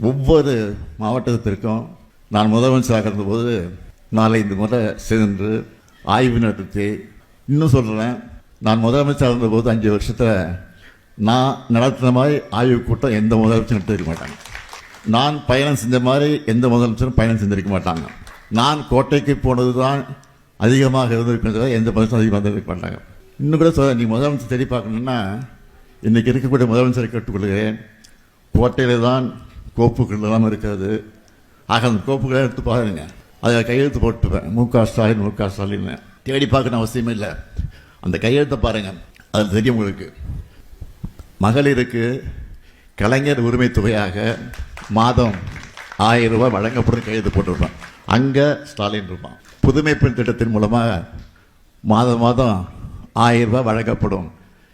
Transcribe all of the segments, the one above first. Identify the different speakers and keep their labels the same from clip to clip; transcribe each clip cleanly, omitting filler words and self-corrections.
Speaker 1: ஒவ்வொரு மாவட்டத்திற்கும் நான் முதலமைச்சராக இருந்தபோது 4-5 முறை சென்று ஆய்வு நடத்தி, இன்னும் சொல்கிறேன், நான் முதலமைச்சராக இருந்தபோது 5 வருஷத்தில் நான் நடத்தின மாதிரி ஆய்வு கூட்டம் எந்த முதலமைச்சரும் நடத்திருக்க மாட்டாங்க. நான் பயணம் செஞ்ச மாதிரி எந்த முதலமைச்சரும் பயணம் செஞ்சிருக்க மாட்டாங்க. நான் கோட்டைக்கு போனது தான் அதிகமாக இருந்திருக்கின்றத எந்த முதலமைச்சரும் அதிகமாக இருந்திருக்க மாட்டாங்க. இன்னும் கூட சொல்ல, நீ முதலமைச்சர் தேடி பார்க்கணுன்னா இன்றைக்கி இருக்கக்கூடிய முதலமைச்சரை கேட்டுக்கொள்கிறேன், கோட்டையில் தான் கோப்புகள் எல்லாம் இருக்கிறது. ஆக அந்த கோப்புகளை எடுத்து பாருங்க, அதில் கையெழுத்து போட்டுப்பேன், மு.க. ஸ்டாலின் தேடி பார்க்கணும் அவசியமே இல்லை. அந்த கையெழுத்தை பாருங்கள், அது தெரியும் உங்களுக்கு. மகளிருக்கு கலைஞர் உரிமை தொகையாக மாதம் 1000 ரூபாய் வழங்கப்படும் கையெழுத்து போட்டிருப்பான். அங்கே ஸ்டாலின் இருப்பான். புதுமை பெண் திட்டத்தின் மூலமாக மாதம் 1000 ரூபாய் வழங்கப்படும்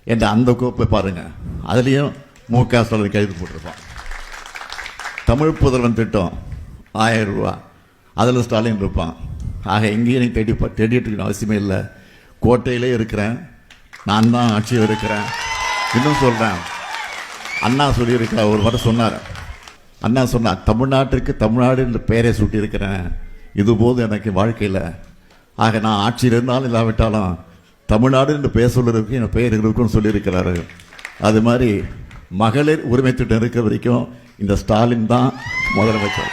Speaker 1: என்ற அந்த கோப்பை பாருங்கள், அதுலேயும் மு.க. ஸ்டாலின் கையெழுத்து போட்டிருப்பான். தமிழ் புதல்வன் திட்டம் 1000 ரூபா, அதில் ஸ்டாலின் இருப்பான். ஆக எங்கேயும் நீ தேடிட்டு இருக்கணும் அவசியமே இல்லை. கோட்டையிலே இருக்கிறேன், நான் தான் ஆட்சியில் இருக்கிறேன். இன்னும் சொல்கிறேன், அண்ணா சொல்லியிருக்கிறார், ஒரு முறை சொன்னார், அண்ணா சொன்னார், தமிழ்நாட்டிற்கு தமிழ்நாடு என்ற பெயரை சூட்டியிருக்கிறேன், இதுபோது எனக்கு வாழ்க்கையில். ஆக நான் ஆட்சியில் இருந்தாலும் இல்லாவிட்டாலும் தமிழ்நாடு என்று பெயர் சொல்லுறதுக்கு என் பெயர் இருக்குன்னு சொல்லியிருக்கிறாரு. அது மாதிரி மகளிர் உரிமை திட்டம் இருக்கிற வரைக்கும் இந்த ஸ்டாலின் தான் முதலமைச்சர்.